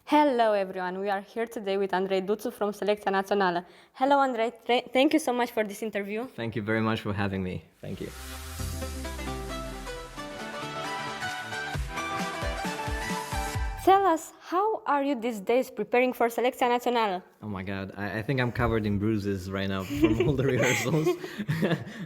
Hello everyone, we are here today with Andrei Duțu from Selecția Naționala. Hello Andrei, thank you so much for this interview. Thank you very much for having me. Thank you. Tell us, how are you these days preparing for Selecția Naționala? Oh my God, I think I'm covered in bruises right now from all the rehearsals.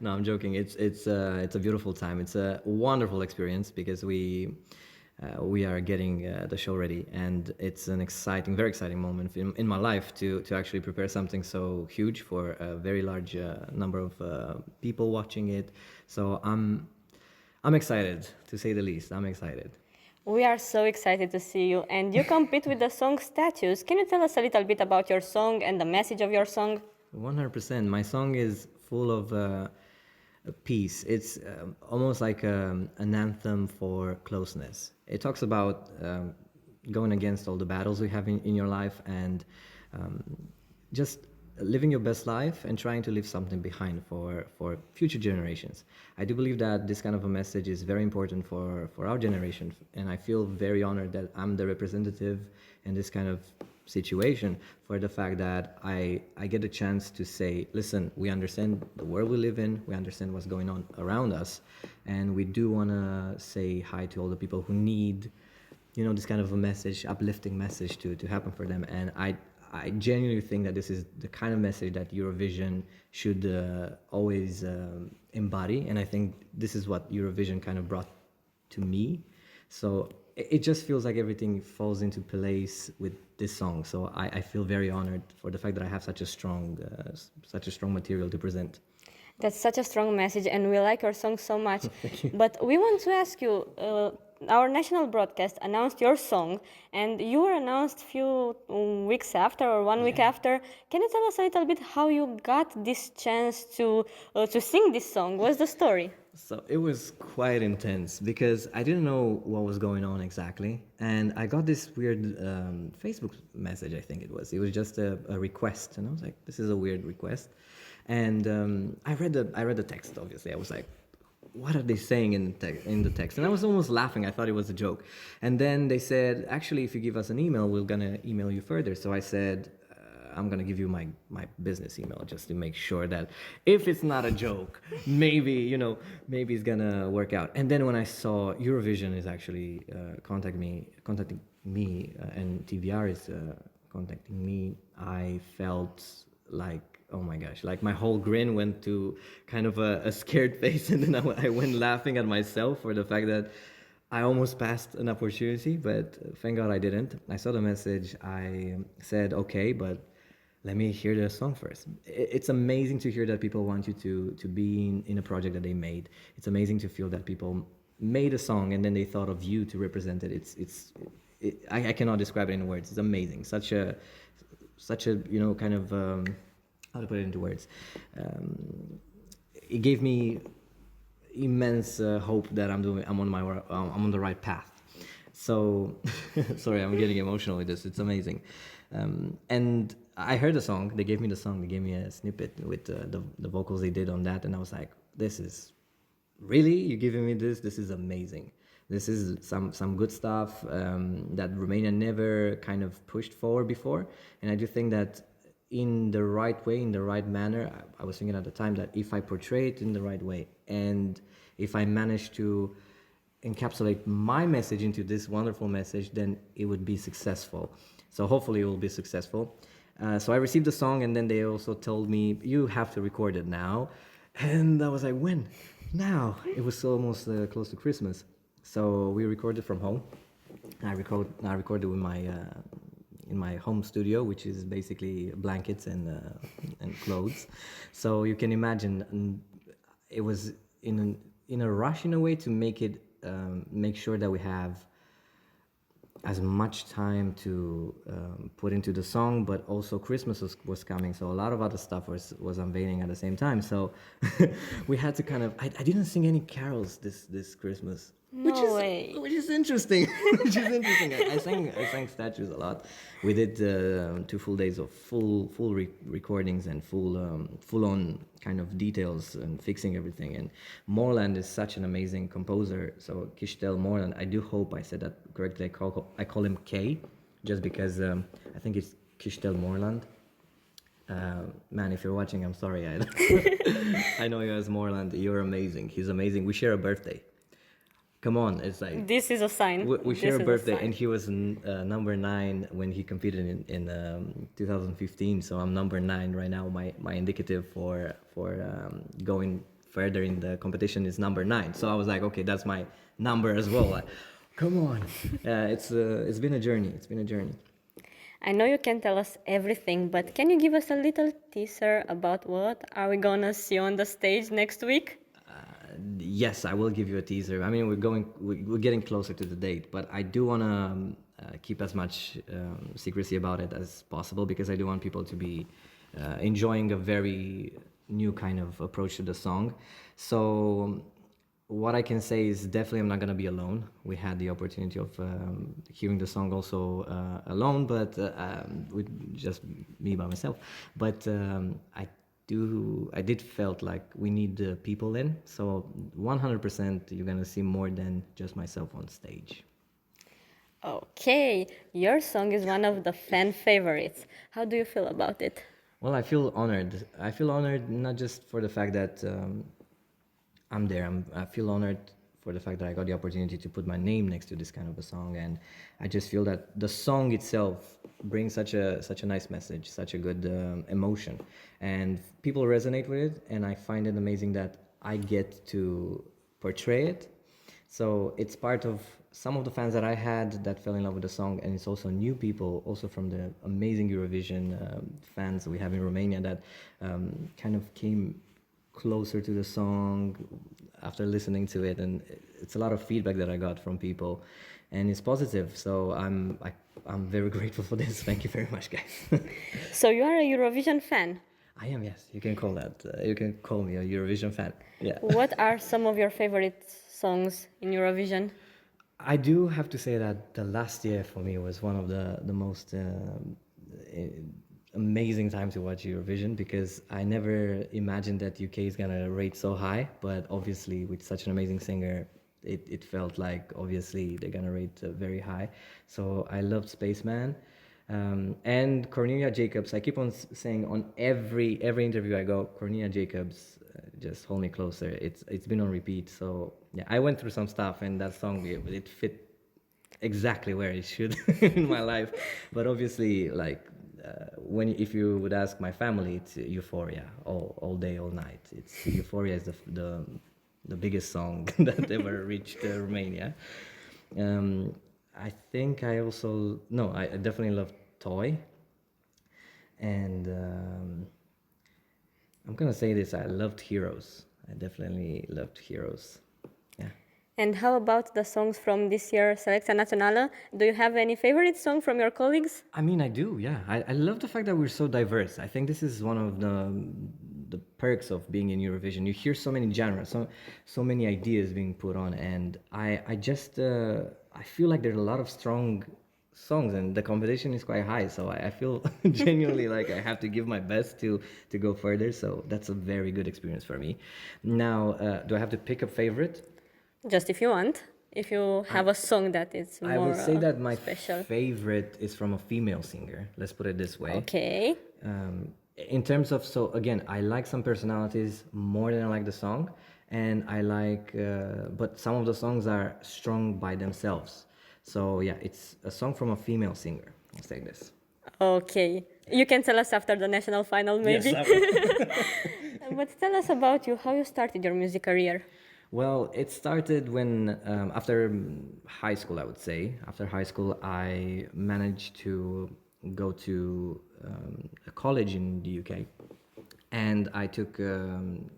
No, I'm joking. It's a beautiful time. It's a wonderful experience because we are getting the show ready, and it's an exciting, very exciting moment in my life to actually prepare something so huge for a very large number of people watching it. So I'm excited, to say the least. I'm excited. We are so excited to see you, and you compete with the song Statues. Can you tell us a little bit about your song and the message of your song? 100%. My song is full of peace. It's almost like an anthem for closeness. It talks about going against all the battles we have in your life, and just living your best life and trying to leave something behind for future generations. I do believe that this kind of a message is very important for our generation, and I feel very honored that I'm the representative in this kind of situation, for the fact that I get a chance to say, listen, we understand the world we live in, we understand what's going on around us, and we do want to say hi to all the people who need, this kind of a message, uplifting message to happen for them. And I genuinely think that this is the kind of message that Eurovision should always embody, and I think this is what Eurovision kind of brought to me. So it just feels like everything falls into place with this song. So I feel very honored for the fact that I have such a strong material to present. That's such a strong message, and we like your song so much. But we want to ask you, our national broadcast announced your song, and you were announced a few weeks after, or 1 week after. Can you tell us a little bit how you got this chance to sing this song? What's the story? So it was quite intense because I didn't know what was going on exactly, and I got this weird Facebook message. I think it was just a request, and I was like, this is a weird request. And I read the text. Obviously, I was like, what are they saying in the text? And I was almost laughing. I thought it was a joke. And then they said, actually, if you give us an email, we're gonna email you further. So I said, I'm gonna give you my business email just to make sure that if it's not a joke, maybe it's gonna work out. And then when I saw Eurovision is actually contacting me, and TVR is contacting me, I felt like, oh my gosh, like my whole grin went to kind of a scared face, and then I went laughing at myself for the fact that I almost passed an opportunity, but thank God I didn't. I saw the message, I said, okay, but let me hear the song first. It's amazing to hear that people want you to be in a project that they made. It's amazing to feel that people made a song and then they thought of you to represent it. I cannot describe it in words. It's amazing. Such a kind of how to put it into words. It gave me immense hope that I'm on the right path. So sorry, I'm getting emotional with this. It's amazing. And I heard the song. They gave me the song. They gave me a snippet with the vocals they did on that, and I was like, this is really, you're giving me this? This is amazing. This is some good stuff that Romania never kind of pushed forward before. And I do think that in the right way, in the right manner, I was thinking at the time that if I portray it in the right way, and if I manage to encapsulate my message into this wonderful message, then it would be successful. So hopefully it will be successful. So I received the song, and then they also told me, you have to record it now. And I was like, when? Now. It was almost close to Christmas. So we recorded from home. I recorded with in my home studio, which is basically blankets and clothes. So you can imagine, it was in a rush in a way to make sure that we have as much time to put into the song, but also Christmas was coming, so a lot of other stuff was unveiling at the same time. So we had to kind of. I didn't sing any carols this Christmas, which is interesting. I sang Statues a lot. We did 2 full days of full recordings and full on kind of details and fixing everything. And Mørland is such an amazing composer. So Mørland, I do hope I said that correctly. I call him K, just because I think it's Mørland. Man, if you're watching, I'm sorry. I know you as Mørland. You're amazing. He's amazing. We share a birthday. Come on, it's like This is a sign. we share a This is birthday, sign. and he was number 9 when he competed in 2015. So I'm number 9 right now. My indicative for going further in the competition is number 9. So I was like, okay, that's my number as well. Like, come on, it's been a journey. It's been a journey. I know you can tell us everything, but can you give us a little teaser about what are we gonna see on the stage next week? Yes, I will give you a teaser. I mean, we're getting closer to the date, but I do want to keep as much secrecy about it as possible because I do want people to be enjoying a very new kind of approach to the song. So what I can say is definitely I'm not going to be alone. We had the opportunity of hearing the song also alone, but with just me by myself. But I did felt like we need the people in, so 100% you're gonna see more than just myself on stage. Okay, your song is one of the fan favorites. How do you feel about it? Well, I feel honored. I feel honored not just for the fact that I'm there. I feel honored for the fact that I got the opportunity to put my name next to this kind of a song, and I just feel that the song itself brings such a nice message, such a good emotion, and people resonate with it, and I find it amazing that I get to portray it. So it's part of some of the fans that I had that fell in love with the song, and it's also new people, also from the amazing Eurovision fans we have in Romania that kind of came closer to the song after listening to it, and it's a lot of feedback that I got from people, and it's positive. So I'm very grateful for this. Thank you very much, guys. So you are a Eurovision fan. I am, yes. You can call that. You can call me a Eurovision fan. Yeah. What are some of your favorite songs in Eurovision? I do have to say that the last year for me was one of the most amazing time to watch Eurovision because I never imagined that UK is gonna rate so high, but obviously with such an amazing singer, it felt like obviously they're gonna rate very high. So I loved Spaceman. And Cornelia Jacobs. I keep on saying on every interview I go, Cornelia Jacobs, just hold me closer. It's been on repeat. So yeah, I went through some stuff, and that song it fit exactly where it should in my life. But obviously, like if you would ask my family, it's Euphoria all day, all night. It's Euphoria is the biggest song that ever reached Romania. I think I definitely love Toy, and I'm gonna say this: I loved Heroes. I definitely loved Heroes. Yeah. And how about the songs from this year, Selecția Naționala? Do you have any favorite song from your colleagues? I mean, I do. Yeah, I love the fact that we're so diverse. I think this is one of the perks of being in Eurovision. You hear so many genres, so many ideas being put on, and I just I feel like there's a lot of strong songs, and the competition is quite high. So I feel genuinely like I have to give my best to go further. So that's a very good experience for me. Now, do I have to pick a favorite? Just if you want. If you have a song that is more I would say that my special. favorite is from a female singer. Let's put it this way. Okay. In terms of, so again, I like some personalities more than I like the song, and I like, but some of the songs are strong by themselves. So yeah, it's a song from a female singer. I'll say this. Okay. You can tell us after the national final, maybe. Yes, I will. But tell us about you, how you started your music career. Well, it started when, after high school, I would say. After high school, I managed to go to a college in the UK. And I took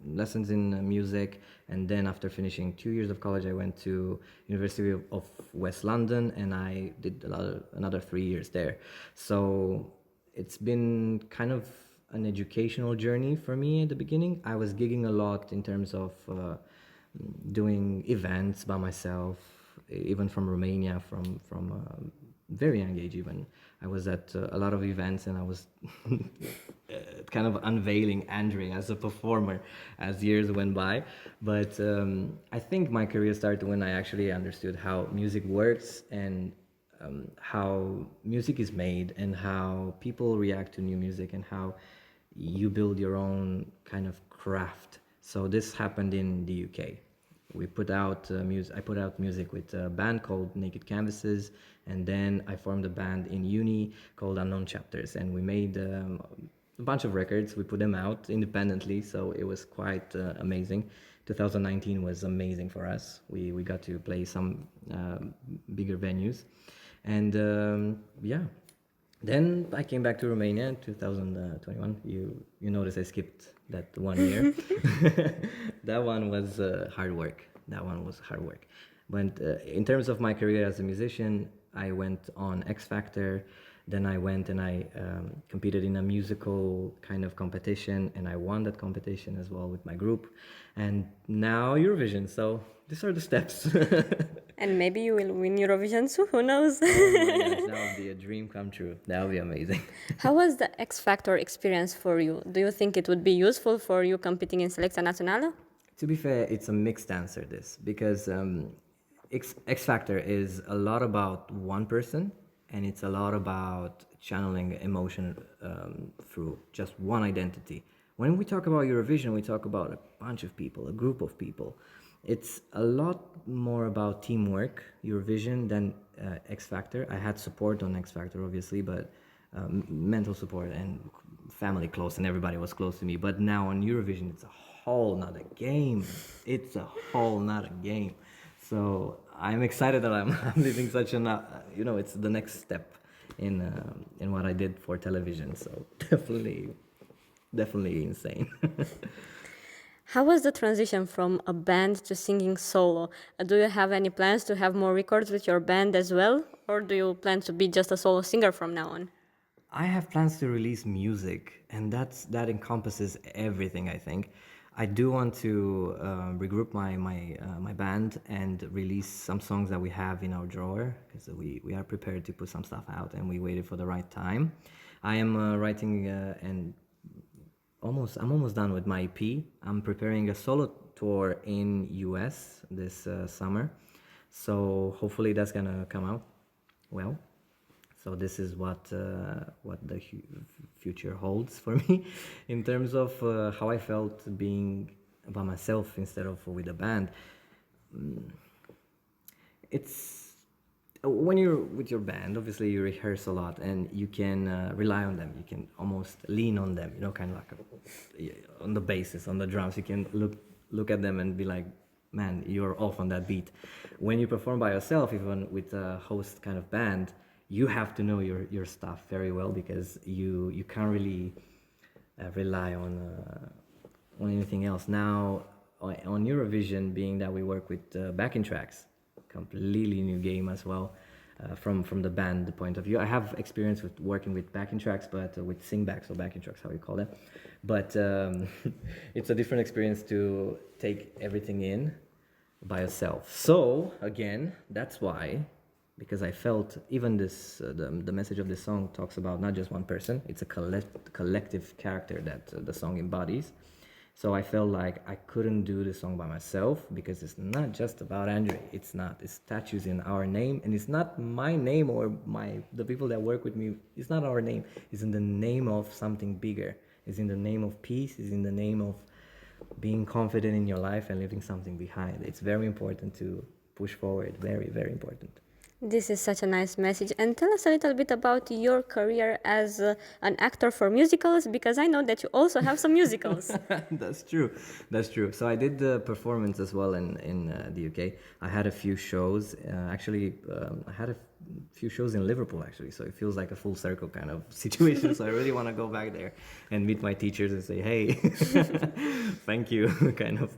lessons in music. And then after finishing 2 years of college, I went to University of West London, and I did another 3 years there. So it's been kind of an educational journey for me at the beginning. I was gigging a lot in terms of doing events by myself, even from Romania, from very young age even. I was at a lot of events, and I was kind of unveiling Andrei as a performer as years went by. But I think my career started when I actually understood how music works, and how music is made and how people react to new music and how you build your own kind of craft. So this happened in the UK. We put out music. I put out music with a band called Naked Canvases, and then I formed a band in uni called Unknown Chapters, and we made a bunch of records. We put them out independently, so it was quite amazing. 2019 was amazing for us. We got to play some bigger venues, and yeah. Then I came back to Romania in 2021. You notice I skipped that 1 year. That one was hard work. That one was hard work. But in terms of my career as a musician, I went on X Factor. Then I went and I competed in a musical kind of competition, and I won that competition as well with my group. And now Eurovision. So these are the steps. And maybe you will win Eurovision too, who knows? Oh my gosh, that would be a dream come true. That would be amazing. How was the X Factor experience for you? Do you think it would be useful for you competing in Selecția Naționala? To be fair, it's a mixed answer, this, because X Factor is a lot about one person, and it's a lot about channeling emotion through just one identity. When we talk about Eurovision, we talk about a bunch of people, a group of people. It's a lot more about teamwork, Eurovision, than X Factor. I had support on X Factor, obviously, but mental support and family close, and everybody was close to me. But now on Eurovision, it's a whole nother game. It's a whole nother game. So I'm excited that I'm living such an, it's the next step in what I did for television. So definitely insane. How was the transition from a band to singing solo? Do you have any plans to have more records with your band as well? Or do you plan to be just a solo singer from now on? I have plans to release music, and that encompasses everything, I think. I do want to regroup my band and release some songs that we have in our drawer, because we are prepared to put some stuff out, and we waited for the right time. I am writing and I'm almost done with my EP. I'm preparing a solo tour in US this summer, so hopefully that's gonna come out well. So this is what the future holds for me in terms of how I felt being by myself instead of with a band. It's when you're with your band, obviously you rehearse a lot and you can rely on them. You can almost lean on them, kind of like on the basses, on the drums. You can look at them and be like, man, you're off on that beat. When you perform by yourself, even with a host kind of band, you have to know your stuff very well, because you can't really rely on anything else. Now on Eurovision, being that we work with backing tracks, completely new game as well, from the band point of view. I have experience with working with backing tracks, but with singbacks or backing tracks, how you call it. But it's a different experience to take everything in by yourself. So again, that's why, because I felt even this the message of this song talks about not just one person. It's a collective character that the song embodies. So I felt like I couldn't do the song by myself, because it's not just about Andrei. It's not. It's statues in our name, and it's not my name or the people that work with me. It's not our name. It's in the name of something bigger. It's in the name of peace. It's in the name of being confident in your life and leaving something behind. It's very important to push forward. Very, very important. This is such a nice message. And tell us a little bit about your career as an actor for musicals, because I know that you also have some musicals. That's true. So I did the performance as well in the UK. I had a few shows. I had a few shows in Liverpool, actually. So it feels like a full circle kind of situation. So I really want to go back there and meet my teachers and say, hey, thank you, kind of.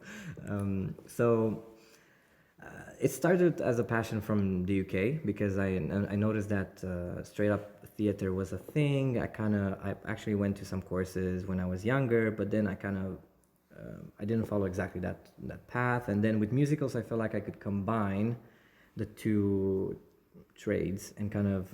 It started as a passion from the UK, because I noticed that straight up theater was a thing. I actually went to some courses when I was younger, but then I didn't follow exactly that path. And then with musicals, I felt like I could combine the two trades and kind of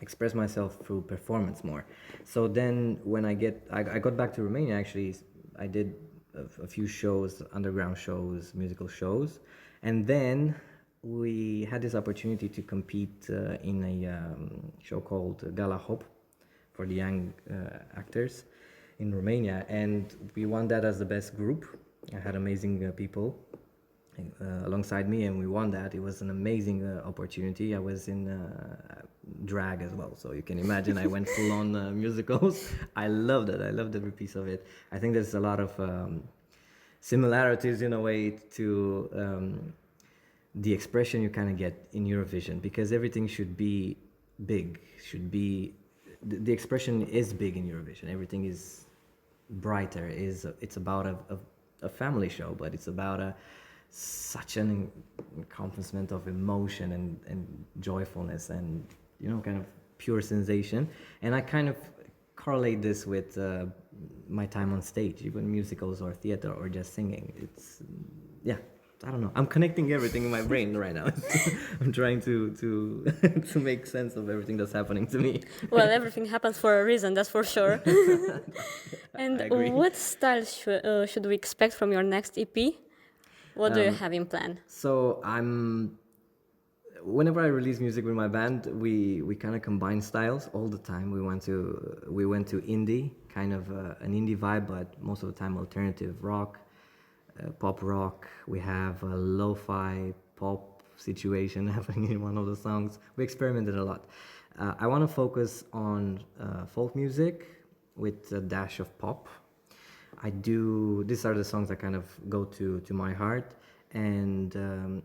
express myself through performance more. So then when I got back to Romania, actually, I did a few shows, underground shows, musical shows. And then we had this opportunity to compete in a show called Gala Hop for the young actors in Romania, and we won that as the best group. I had amazing people alongside me, and we won that. It was an amazing opportunity. I was in drag as well, so you can imagine I went full on musicals. I loved it. I loved every piece of it. I think there's a lot of similarities in a way to the expression you kind of get in Eurovision, because everything should be big, should be the expression is big in Eurovision. Everything is brighter. It's about a family show, but it's about such an encompassment of emotion and joyfulness and kind of pure sensation. And I kind of correlate this with my time on stage, even musicals or theater or just singing. It's I don't know. I'm connecting everything in my brain right now. I'm trying to to make sense of everything that's happening to me. Well, everything happens for a reason, that's for sure. And what style should we expect from your next EP? What do you have in plan? So whenever I release music with my band, we kind of combine styles all the time. We went to indie, kind of an indie vibe, but most of the time alternative rock. Pop rock. We have a lo-fi pop situation happening in one of the songs. We experimented a lot. I want to focus on folk music with a dash of pop. These are the songs that kind of go to my heart, and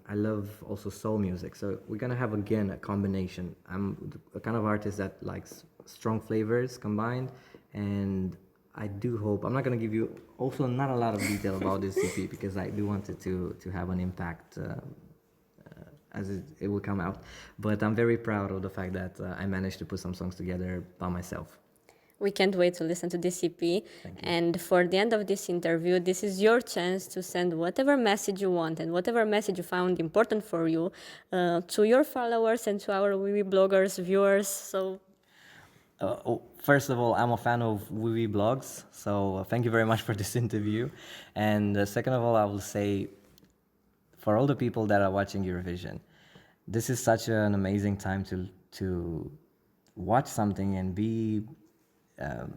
I love also soul music. So we're gonna have again a combination. I'm a kind of artist that likes strong flavors combined, and I do hope, I'm not going to give you also not a lot of detail about this EP because I do want it to have an impact as it will come out. But I'm very proud of the fact that I managed to put some songs together by myself. We can't wait to listen to this EP. And for the end of this interview, this is your chance to send whatever message you want and whatever message you found important for you to your followers and to our Wiwibloggs viewers. So. First of all, I'm a fan of Wiwibloggs, so thank you very much for this interview. And second of all, I will say, for all the people that are watching Eurovision, this is such an amazing time to watch something and be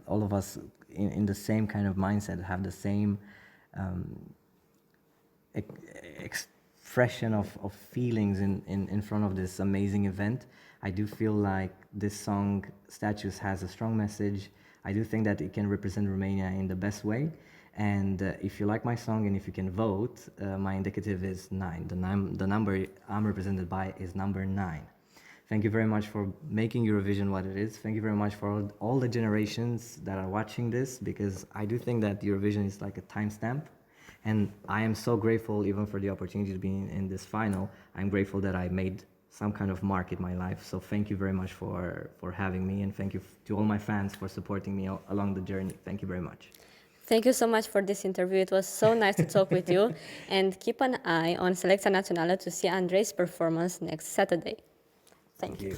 all of us in the same kind of mindset, have the same expression of feelings in front of this amazing event. I do feel like this song, Statues, has a strong message. I do think that it can represent Romania in the best way. And if you like my song and if you can vote, my indicative is 9. The number I'm represented by is number 9. Thank you very much for making Eurovision what it is. Thank you very much for all the generations that are watching this, because I do think that Eurovision is like a timestamp. And I am so grateful even for the opportunity to be in this final. I'm grateful that I made some kind of mark in my life. So thank you very much for having me, and thank you to all my fans for supporting me along the journey. Thank you very much. Thank you so much for this interview. It was so nice to talk with you. And keep an eye on Selecția Naționala to see Andrei's performance next Saturday. Thank you.